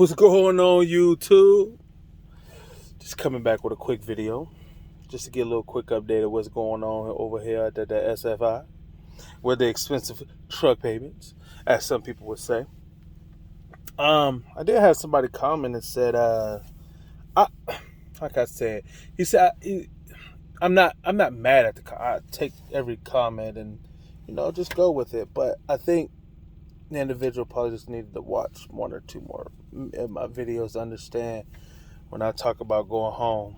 What's going on, YouTube? Just coming back with a quick video, just to get a little quick update of what's going on over here at the SFI, with the expensive truck payments, as some people would say. I did have somebody comment and said, like I said, he said, I'm not mad at I take every comment and just go with it, but I think the individual probably just needed to watch one or two more of my videos to understand when I talk about going home.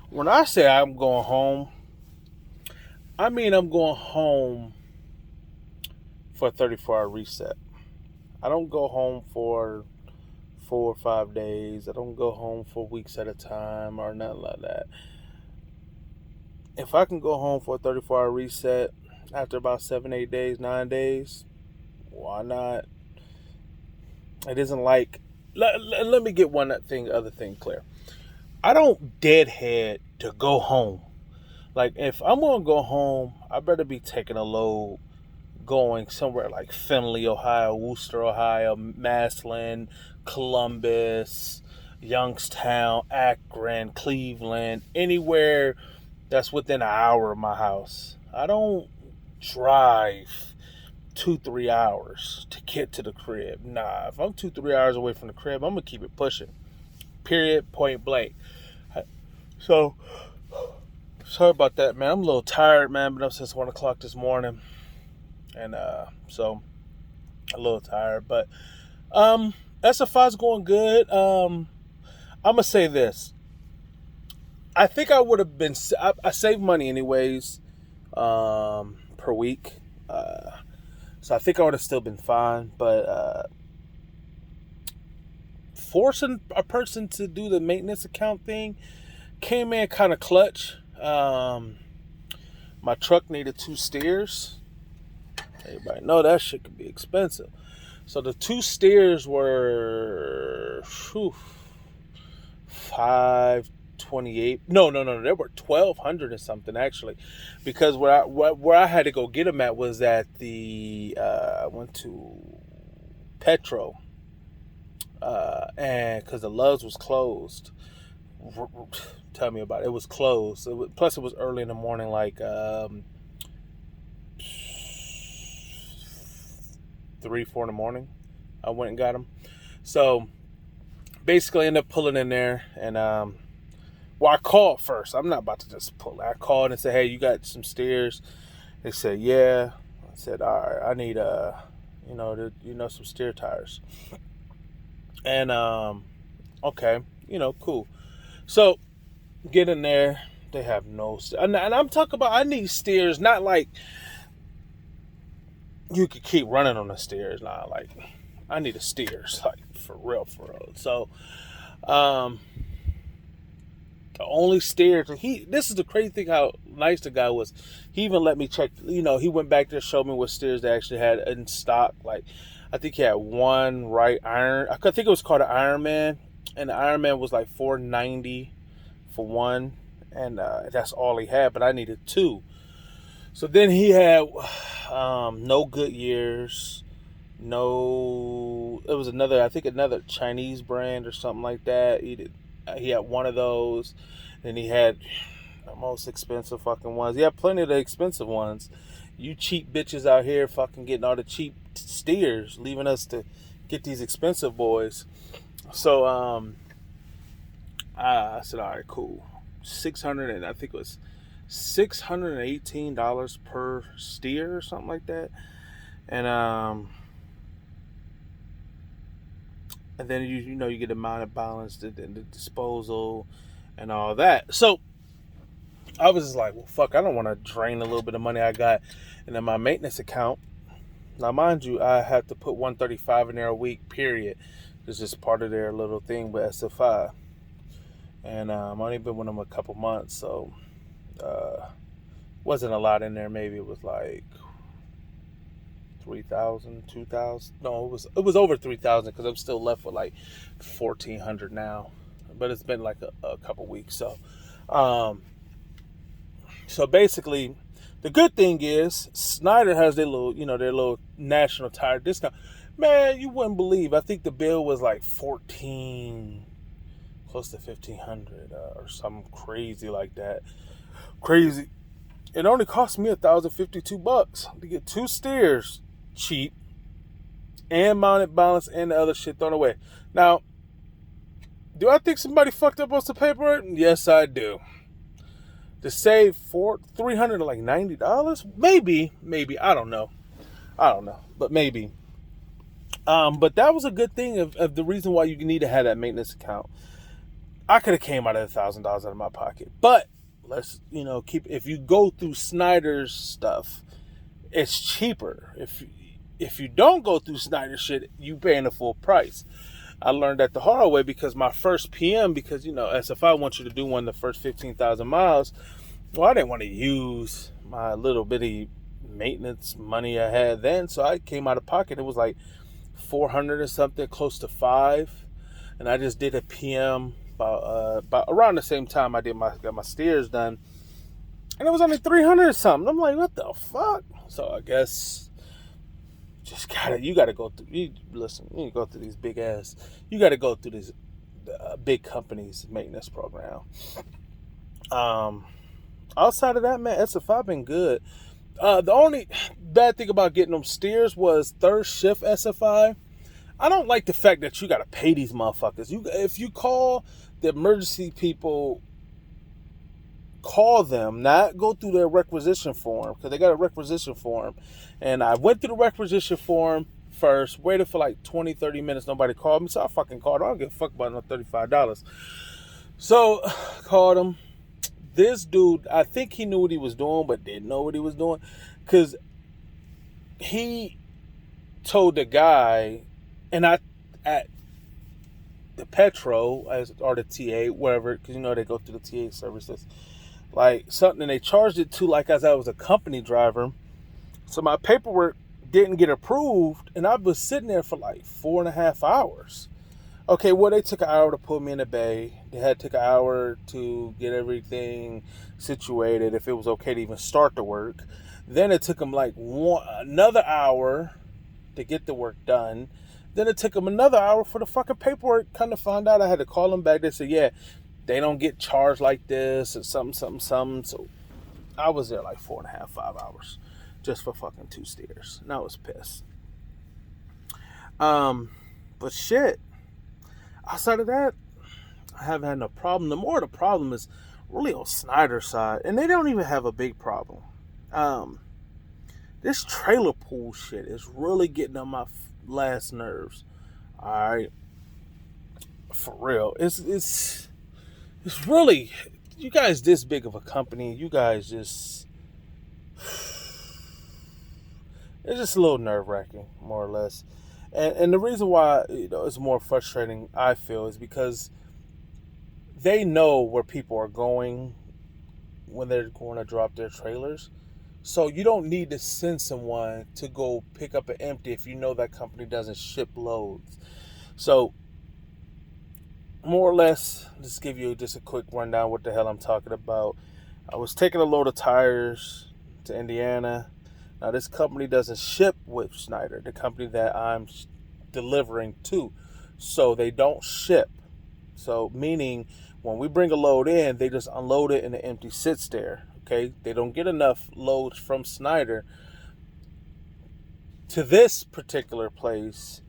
When I say I'm going home, I mean I'm going home for a 34-hour reset. I don't go home for 4 or 5 days. I don't go home for weeks at a time or nothing like that. If I can go home for a 34-hour reset after about 7, 8 days, 9 days, why not? It isn't like, let me get other thing clear. I don't deadhead to go home. Like, if I'm going to go home, I better be taking a load going somewhere like Findlay, Ohio, Worcester, Ohio, Massillon, Columbus, Youngstown, Akron, Cleveland, anywhere that's within an hour of my house. I don't drive 2-3 hours to get to the crib. Nah, if I'm 2-3 hours away from the crib, I'm gonna keep it pushing. Period, point blank. So sorry about that, man. I'm a little tired, man. Been up since 1 o'clock this morning, and so a little tired. But SFI's going good. I'm gonna say this. I think I would have been. I save money anyways per week. So I think I would have still been fine, but forcing a person to do the maintenance account thing came in kind of clutch. My truck needed 2 steers. Everybody know that shit could be expensive. So the 2 steers were $528. No, they were $1,200 and something actually, because where I had to go get them at was at the I went to Petro, and because the Love's was closed. Tell me about it. It was closed. Plus it was early in the morning, like 3, 4 in the morning. I went and got them. So basically, I ended up pulling in there, and well, I called first. I'm not about to just pull it. I called and said, "Hey, you got some steers?" They said, "Yeah." I said, "All right, I need some steer tires." And okay, cool. So get in there. They have no steers, and I'm talking about I need steers, not like you could keep running on the steers. Nah, like I need a steers, like for real. So, the only steers, this is the crazy thing how nice the guy was. He even let me check, he went back there, showed me what steers they actually had in stock. Like, I think he had one right iron. I think it was called an Ironman. And the Ironman was like $490 for one. And that's all he had, but I needed 2. So then he had no Goodyears. It was another Chinese brand or something like that. He had one of those, and he had the most expensive fucking ones. He had plenty of the expensive ones. You cheap bitches out here fucking getting all the cheap steers, leaving us to get these expensive boys. So I said, all right, cool. I think it was $618 per steer or something like that. And then you get the amount of balance, the disposal, and all that. So I was just like, well, fuck, I don't want to drain a little bit of money I got in my maintenance account. Now, mind you, I have to put $135 in there a week, period. It's just part of their little thing with SFI. And I've only been with them a couple months, so wasn't a lot in there. Maybe it was like 3,000, 2,000. No, it was over 3,000 because I'm still left with like 1,400 now. But it's been like a couple weeks. So basically, the good thing is Schneider has their little national tire discount. Man, you wouldn't believe. I think the bill was like 14, close to 1,500 or something crazy like that. Crazy. It only cost me $1,052 to get 2 steers cheap and mounted balance and the other shit thrown away. Now, do I think somebody fucked up on some paperwork? Yes, I do. To save $390? Maybe. I don't know. But maybe. But that was a good thing of the reason why you need to have that maintenance account. I could have came out of $1,000 out of my pocket, but let's if you go through Schneider's stuff, it's cheaper. If you don't go through Schneider shit, you paying the full price. I learned that the hard way because my first PM, because SFI wants you to do one the first 15,000 miles. Well, I didn't want to use my little bitty maintenance money I had then, so I came out of pocket. It was like 400 or something, close to 5, and I just did a PM about around the same time I got my steers done, and it was only 300 or something. I'm like, what the fuck? So I guess you gotta go through. You go through these big ass. You gotta go through these big companies' maintenance program. Outside of that, man, SFI been good. The only bad thing about getting them steers was third shift SFI. I don't like the fact that you got to pay these motherfuckers. If you call the emergency people, call them, not go through their requisition form, because they got a requisition form. And I went through the requisition form first, waited for like 20, 30 minutes. Nobody called me, so I fucking called. I don't give a fuck about no $35. So, called him. This dude, I think he knew what he was doing, but didn't know what he was doing. Because he told the guy, and at the Petro, or the TA, wherever, because they go through the TA services, like something, and they charged it to like as I was a company driver. So my paperwork didn't get approved, and I was sitting there for like 4.5 hours. Okay, well, they took an hour to put me in the bay. They took an hour to get everything situated, if it was okay to even start the work. Then it took them like another hour to get the work done. Then it took them another hour for the fucking paperwork. Kind of found out I had to call them back. They said, yeah, they don't get charged like this or something. So I was there like 4.5, 5 hours just for fucking 2 steers. And I was pissed. But shit. Outside of that, I haven't had no problem. The problem is really on Schneider's side. And they don't even have a big problem. This trailer pool shit is really getting on my last nerves. Alright. For real. It's really, you guys this big of a company, you guys just, it's just a little nerve-wracking, more or less. And the reason why it's more frustrating, I feel, is because they know where people are going when they're going to drop their trailers. So you don't need to send someone to go pick up an empty if you know that company doesn't ship loads. So more or less, just give you just a quick rundown what the hell I'm talking about. I was taking a load of tires to Indiana. Now, this company doesn't ship with Schneider, the company that I'm delivering to. So they don't ship. So meaning when we bring a load in, they just unload it and the empty sits there. Okay? They don't get enough loads from Schneider to this particular place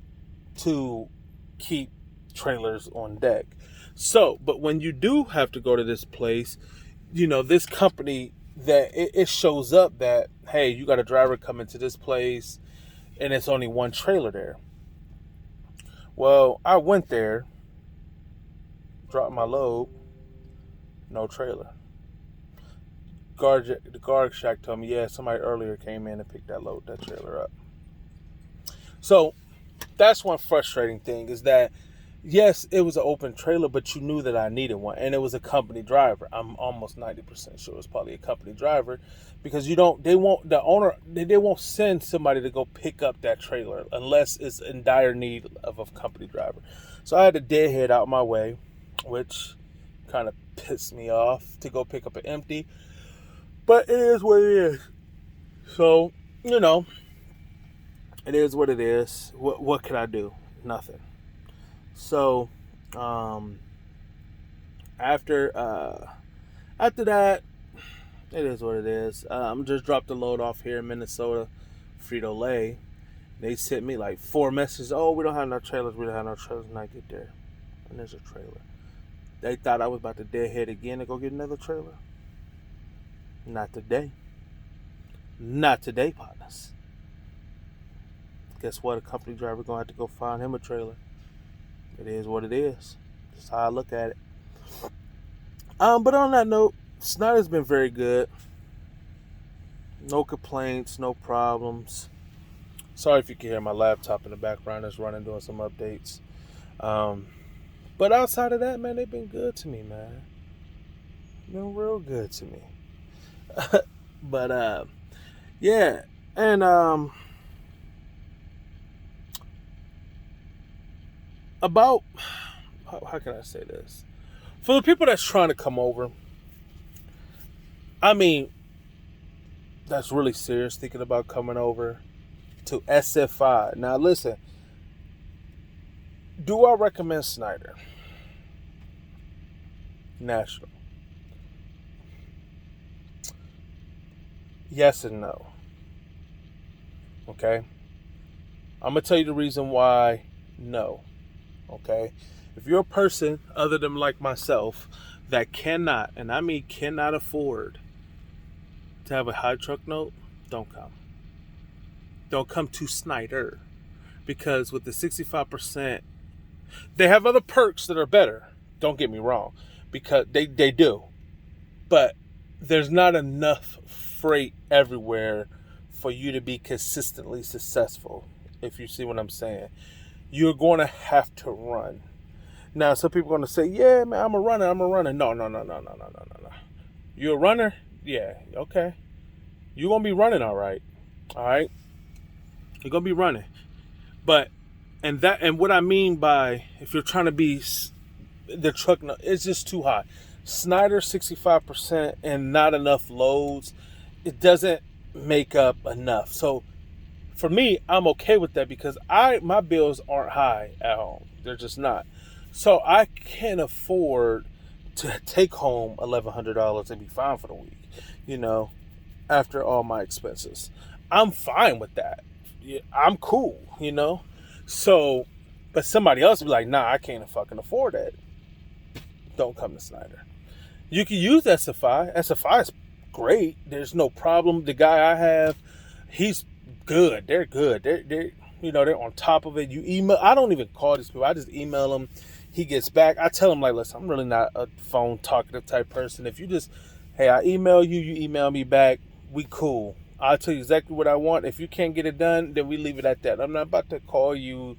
to keep trailers on deck. So, but when you do have to go to this place, this company, that it shows up that, hey, you got a driver coming to this place and it's only one trailer there. Well, I went there, dropped my load, no trailer. The guard shack told me, yeah, somebody earlier came in and picked that trailer up. So that's one frustrating thing, is that yes, it was an open trailer, but you knew that I needed one, and it was a company driver. I'm almost 90% sure it was probably a company driver, because they won't send somebody to go pick up that trailer unless it's in dire need of a company driver. So I had to deadhead out my way, which kind of pissed me off, to go pick up an empty. But it is what it is. So, it is what it is. What can I do? Nothing. So, after after that, it is what it is. I'm just dropped a load off here in Minnesota, Frito Lay. They sent me like 4 messages. Oh, we don't have no trailers. We don't have no trailers. And I get there, and there's a trailer. They thought I was about to deadhead again and go get another trailer. Not today. Not today, partners. Guess what? A company driver gonna have to go find him a trailer. It is what it is. That's how I look at it. But on that note, Schneider's been very good. No complaints, no problems. Sorry if you can hear my laptop in the background. It's running, doing some updates. But outside of that, man, they've been good to me, man. Been real good to me. But yeah, and about how can I say this? For the people that's trying to come over, I mean, that's really serious thinking about coming over to SFI. Now listen, do I recommend Schneider? National. Yes and no. Okay? I'm going to tell you the reason why no. Okay? If you're a person other than like myself that cannot, and I mean cannot afford to have a high truck note, don't come. Don't come to Schneider. Because with the 65%, they have other perks that are better. Don't get me wrong. Because they do. But there's not enough freight everywhere for you to be consistently successful. If you see what I'm saying. You're going to have to run. Now, some people are going to say, yeah, man, I'm a runner. No. You're a runner? Yeah, okay. You're going to be running all right. All right? You're going to be running. But, and what I mean by, if you're trying to be the truck, it's just too high. Schneider 65% and not enough loads, it doesn't make up enough. So for me, I'm okay with that because my bills aren't high at home. They're just not. So I can afford to take home $1,100 and be fine for the week, after all my expenses. I'm fine with that. I'm cool, So, but somebody else will be like, nah, I can't fucking afford that. Don't come to Schneider. You can use SFI. SFI is great. There's no problem. The guy I have, he's good. They're good. They're on top of it. You email. I don't even call these people. I just email them. He gets back. I tell him like, listen, I'm really not a phone talkative type person. If you just, hey, I email you, you email me back. We cool. I'll tell you exactly what I want. If you can't get it done, then we leave it at that. I'm not about to call you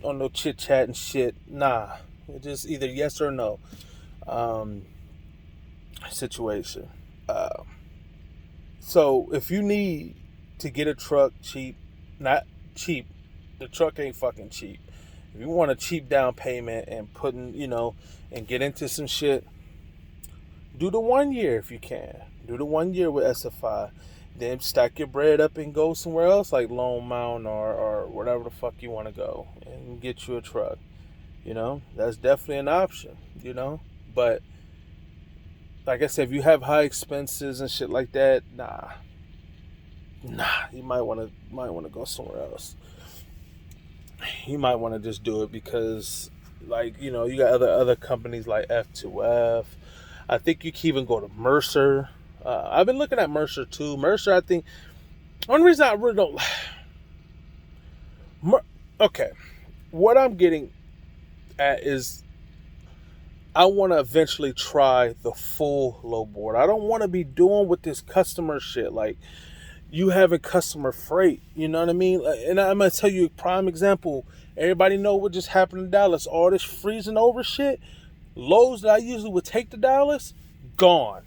on no chit chat and shit. Nah, it's just either yes or no. Situation. So if you need to get a truck cheap, not cheap, the truck ain't fucking cheap. If you want a cheap down payment and and get into some shit, do the 1 year if you can. Do the 1 year with SFI. Then stack your bread up and go somewhere else like Lone Mountain or whatever the fuck you want to go and get you a truck. That's definitely an option, But like I said, if you have high expenses and shit like that, nah, you might want to go somewhere else. You might want to just do it because, you got other companies like F2F. I think you can even go to Mercer. I've been looking at Mercer too. Mercer, I think, one reason I really don't. Okay, what I'm getting at is I want to eventually try the full low board. I don't want to be doing with this customer shit. Like, you having customer freight. You know what I mean? And I'm going to tell you a prime example. Everybody know what just happened in Dallas. All this freezing over shit. Loads that I usually would take to Dallas, gone.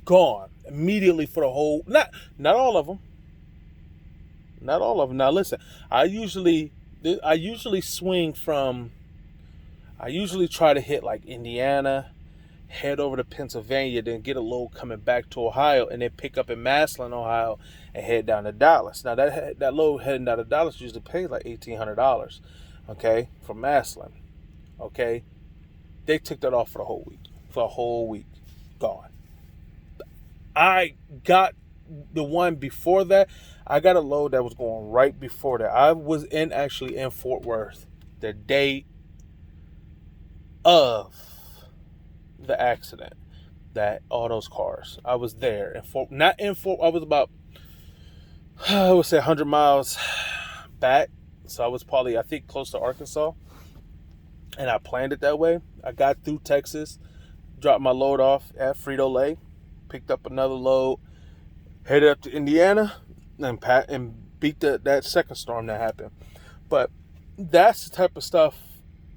Gone. Immediately for the whole... Not all of them. Not all of them. Now, listen. I usually swing from... I usually try to hit like Indiana, head over to Pennsylvania, then get a load coming back to Ohio, and then pick up in Massillon, Ohio, and head down to Dallas. Now that load heading down to Dallas usually pays like $1,800, okay, from Massillon, okay. They took that off for a whole week, gone. I got the one before that. I got a load that was going right before that. I was actually in Fort Worth the day of the accident, that all those cars. I was there not in Fort. I was about, I would say, 100 miles back. So I was probably, I think, close to Arkansas, and I planned it that way. I got through Texas, dropped my load off at Frito-Lay, picked up another load, headed up to Indiana, and beat that second storm that happened. But that's the type of stuff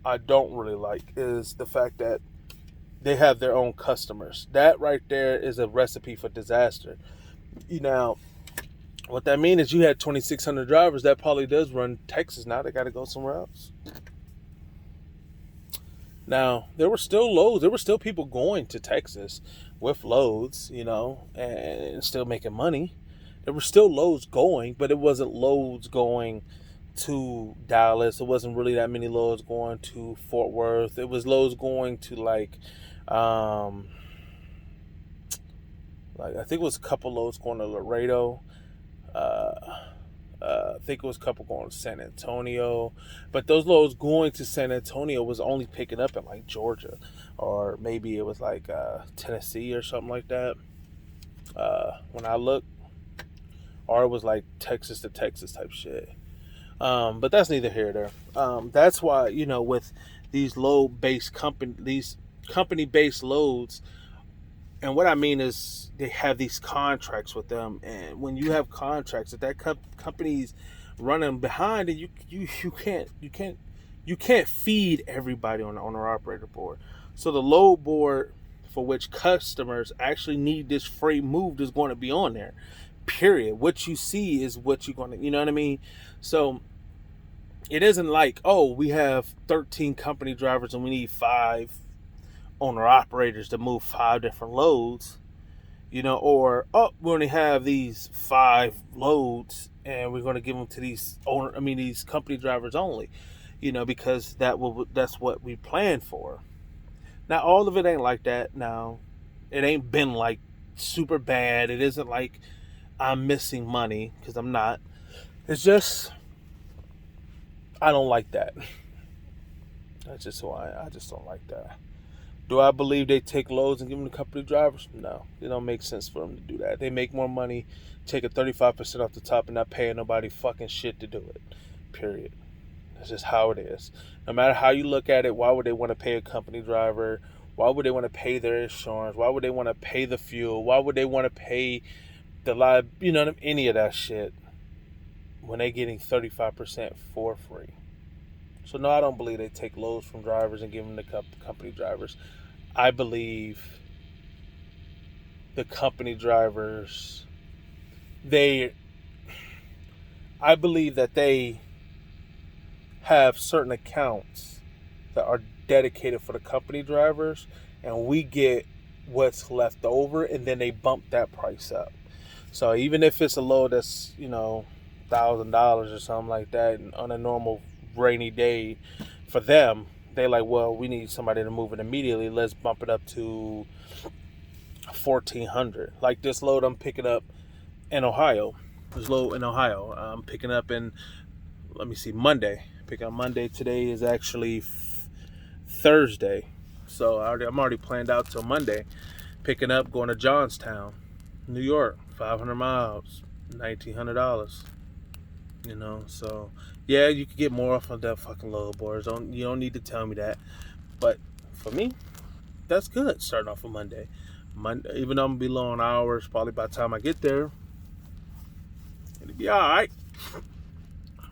I don't really like, is the fact that they have their own customers. That right there is a recipe for disaster. Now, what that means is you had 2,600 drivers. That probably does run Texas. Now they got to go somewhere else. Now, there were still loads. There were still people going to Texas with loads, and still making money. There were still loads going, but it wasn't loads going to Dallas. It wasn't really that many loads going to Fort Worth. It was loads going to I think it was a couple loads going to Laredo. I think it was a couple going to San Antonio, but those loads going to San Antonio was only picking up in like Georgia, or maybe it was like Tennessee or something like that. When I looked, or it was like Texas to Texas type shit. But that's neither here nor there. That's why, with these these company-based loads, and what I mean is they have these contracts with them, and when you have contracts that company's running behind, and you can't feed everybody on the owner-operator board. So the load board for which customers actually need this freight moved is going to be on there. Period. What you see is what you're going to, you know what I mean? So it isn't like, oh, we have 13 company drivers and we need 5 owner operators to move 5 different loads, or, oh, we only have these 5 loads and we're going to give them to these company drivers only, because that's what we planned for. Now, all of it ain't like that. Now, it ain't been like super bad. It isn't like I'm missing money, because I'm not. It's just, I don't like that. That's just why I just don't like that. Do I believe they take loads and give them to company drivers? No. It don't make sense for them to do that. They make more money taking 35% off the top and not paying nobody fucking shit to do it. Period. That's just how it is. No matter how you look at it, why would they want to pay a company driver? Why would they want to pay their insurance? Why would they want to pay the fuel? Why would they want to pay the any of that shit when they're getting 35% for free? So no, I don't believe they take loads from drivers and give them to company drivers. I believe the company drivers, I believe that they have certain accounts that are dedicated for the company drivers, and we get what's left over, and then they bump that price up. So even if it's a load that's, $1,000 or something like that, and on a normal rainy day for them, they're like, well, we need somebody to move it immediately. Let's bump it up to $1,400. Like this load I'm picking up in Ohio. This load in Ohio, I'm picking up in, Monday. Picking up Monday. Today is actually Thursday. So I'm already planned out till Monday. Picking up, going to Johnstown, New York, 500 miles, $1,900. So yeah, you could get more off of that fucking load, boys. You don't need to tell me that. But for me, that's good. Starting off on Monday, even though I'm gonna be low on hours, probably by the time I get there, it'll be all right.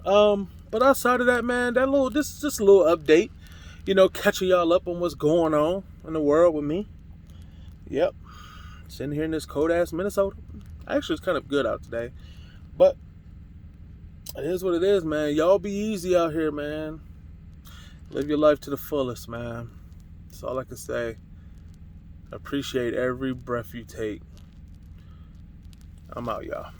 But outside of that, man, this is just a little update. Catching y'all up on what's going on in the world with me. Yep, sitting here in this cold ass Minnesota. Actually, it's kind of good out today, but it is what it is, man. Y'all be easy out here, man. Live your life to the fullest, man. That's all I can say. Appreciate every breath you take. I'm out, y'all.